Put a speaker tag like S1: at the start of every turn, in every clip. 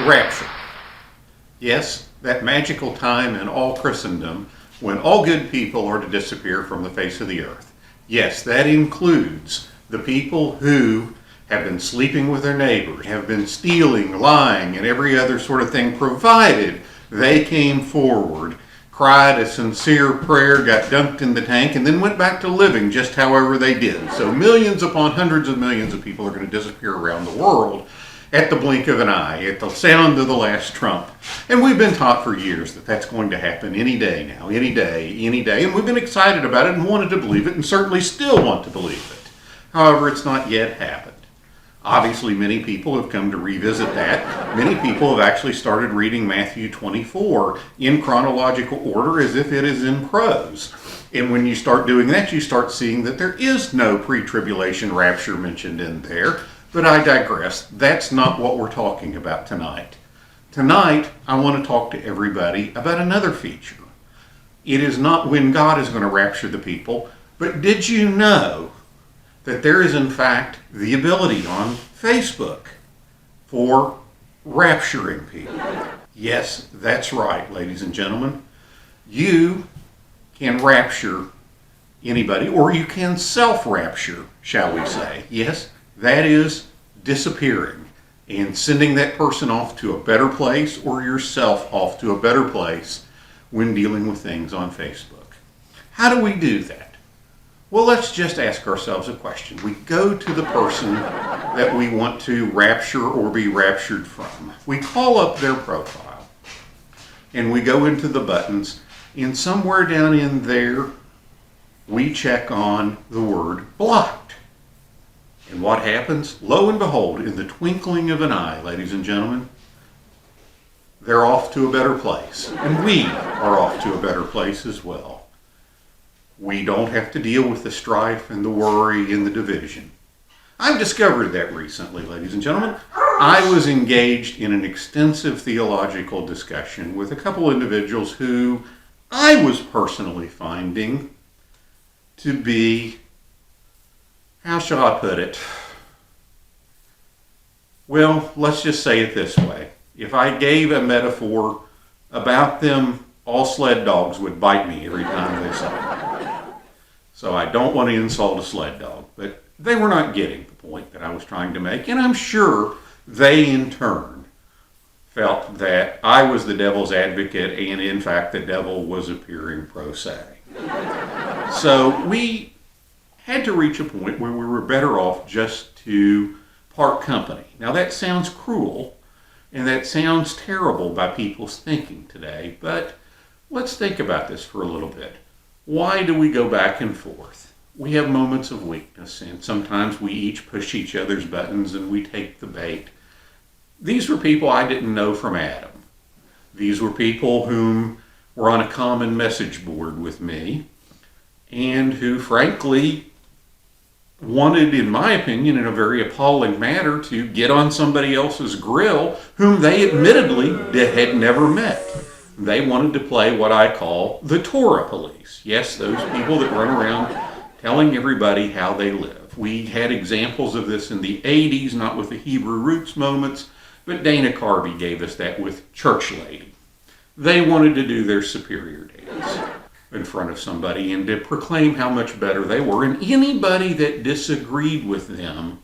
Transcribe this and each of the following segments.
S1: rapture. Yes, that magical time in all Christendom when all good people are to disappear from the face of the earth. Yes, that includes the people who have been sleeping with their neighbors, have been stealing, lying, and every other sort of thing, provided they came forward, cried a sincere prayer, got dunked in the tank, and then went back to living just however they did. So millions upon hundreds of millions of people are going to disappear around the world at the blink of an eye, at the sound of the last trump. And we've been taught for years that that's going to happen any day now, any day. And we've been excited about it and wanted to believe it, and certainly still want to believe it. However, it's not yet happened. Obviously, many people have come to revisit that. Many people have actually started reading Matthew 24 in chronological order as if it is in prose. And when you start doing that, you start seeing that there is no pre-tribulation rapture mentioned in there. But I digress. That's not what we're talking about tonight. Tonight, I want to talk to everybody about another feature. It is not when God is going to rapture the people, but did you know that there is in fact the ability on Facebook for rapturing people? Yes, that's right, ladies and gentlemen. You can rapture anybody, or you can self-rapture, shall we say. Yes, that is disappearing and sending that person off to a better place, or yourself off to a better place when dealing with things on Facebook. How do we do that? Well, let's just ask ourselves a question. We go to the person that we want to rapture or be raptured from. We call up their profile and we go into the buttons, and somewhere down in there we check on the word blocked. And what happens? Lo and behold, in the twinkling of an eye, ladies and gentlemen, they're off to a better place. And we are off to a better place as well. We don't have to deal with the strife and the worry and the division. I've discovered that recently, ladies and gentlemen. I was engaged in an extensive theological discussion with a couple individuals who I was personally finding to be, how shall I put it? Well, let's just say it this way. If I gave a metaphor about them, all sled dogs would bite me every time they saw it. So I don't want to insult a sled dog, but they were not getting the point that I was trying to make, and I'm sure they in turn felt that I was the devil's advocate, and in fact the devil was appearing pro se. So we had to reach a point where we were better off just to part company. Now that sounds cruel, and that sounds terrible by people's thinking today, but let's think about this for a little bit. Why do we go back and forth? We have moments of weakness, and sometimes we each push each other's buttons and we take the bait. These were people I didn't know from Adam. These were people whom were on a common message board with me, and who frankly wanted, in my opinion, in a very appalling manner, to get on somebody else's grill whom they admittedly had never met. They wanted to play what I call the Torah police. Yes, those people that run around telling everybody how they live. We had examples of this in the 80s, not with the Hebrew roots moments, but Dana Carvey gave us that with Church Lady. They wanted to do their superior dance in front of somebody and to proclaim how much better they were, and anybody that disagreed with them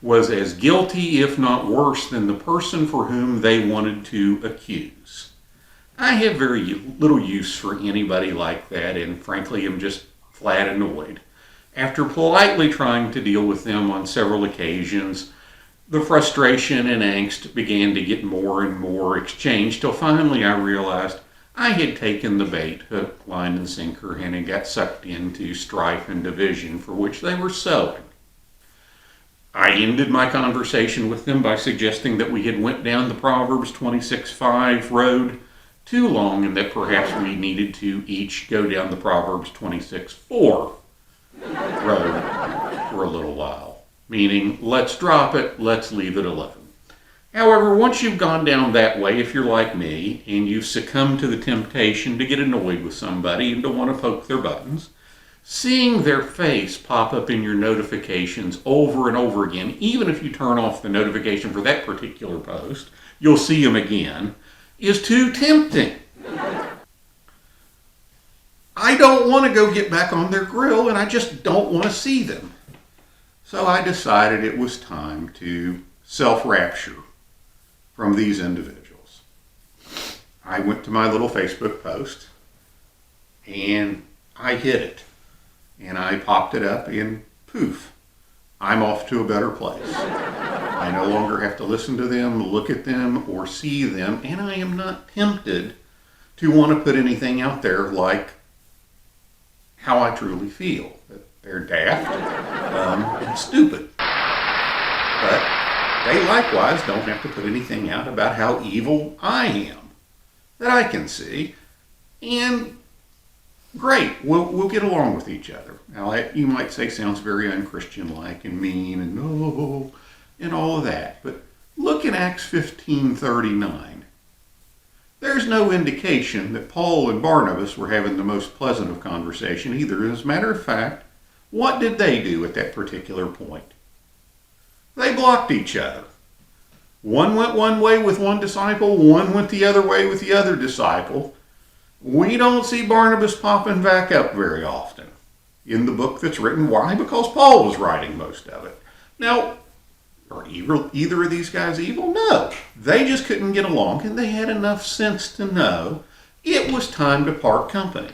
S1: was as guilty, if not worse, than the person for whom they wanted to accuse. I have very little use for anybody like that, and frankly am just flat annoyed. After politely trying to deal with them on several occasions, the frustration and angst began to get more and more exchanged, till finally I realized I had taken the bait, hook, line, and sinker, and had got sucked into strife and division for which they were sowing. I ended my conversation with them by suggesting that we had went down the Proverbs 26:5 road too long, and that perhaps we needed to each go down the Proverbs 26:4 road for a little while. Meaning, let's drop it, let's leave it alone. However, once you've gone down that way, if you're like me, and you've succumbed to the temptation to get annoyed with somebody and to want to poke their buttons, seeing their face pop up in your notifications over and over again, even if you turn off the notification for that particular post, you'll see them again, is too tempting. I don't want to go get back on their grill, and I just don't want to see them. So I decided it was time to self-rapture from these individuals. I went to my little Facebook post, and I hit it. And I popped it up, and poof, I'm off to a better place. I no longer have to listen to them, look at them, or see them, and I am not tempted to want to put anything out there like how I truly feel. That they're daft and stupid. But they likewise don't have to put anything out about how evil I am that I can see. And great, we'll get along with each other. Now that you might say sounds very unchristian-like and mean and no and all of that. But look at Acts 15:39. There's no indication that Paul and Barnabas were having the most pleasant of conversation either. As a matter of fact, what did they do at that particular point? They blocked each other. One went one way with one disciple, one went the other way with the other disciple. We don't see Barnabas popping back up very often in the book that's written. Why? Because Paul was writing most of it. Now, are either of these guys evil? No. They just couldn't get along, and they had enough sense to know it was time to part company.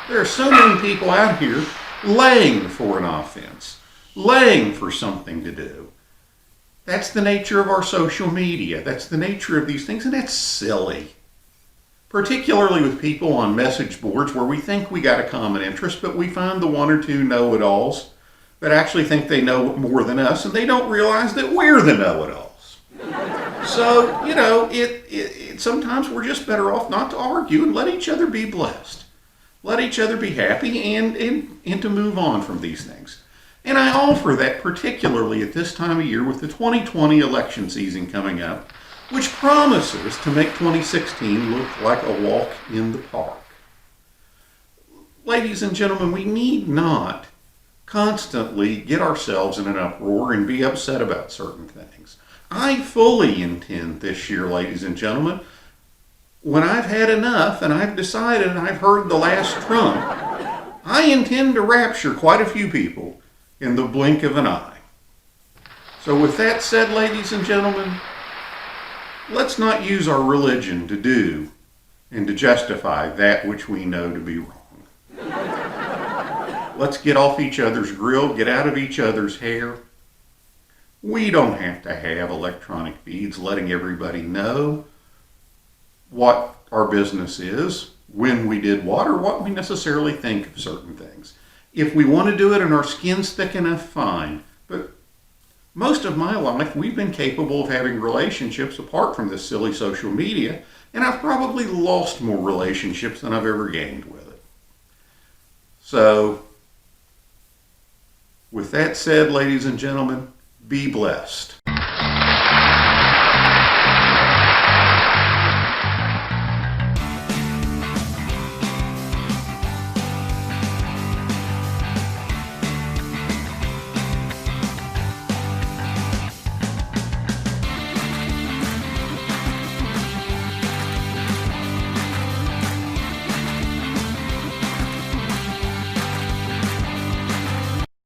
S1: There are so many people out here laying for an offense, laying for something to do. That's the nature of our social media. That's the nature of these things, and that's silly. Particularly with people on message boards where we think we got a common interest, but we find the one or two know-it-alls that actually think they know more than us, and they don't realize that we're the know-it-alls. So, sometimes we're just better off not to argue and let each other be blessed. Let each other be happy and to move on from these things. And I offer that particularly at this time of year with the 2020 election season coming up, which promises to make 2016 look like a walk in the park. Ladies and gentlemen, we need not constantly get ourselves in an uproar and be upset about certain things. I fully intend this year, ladies and gentlemen, when I've had enough and I've decided and I've heard the last trump, I intend to rapture quite a few people in the blink of an eye. So with that said, ladies and gentlemen, let's not use our religion to do and to justify that which we know to be wrong. Let's get off each other's grill, get out of each other's hair. We don't have to have electronic beads letting everybody know what our business is, when we did what, or what we necessarily think of certain things. If we want to do it and our skin's thick enough, fine. But most of my life, we've been capable of having relationships apart from this silly social media, and I've probably lost more relationships than I've ever gained with it. So, with that said, ladies and gentlemen, be blessed.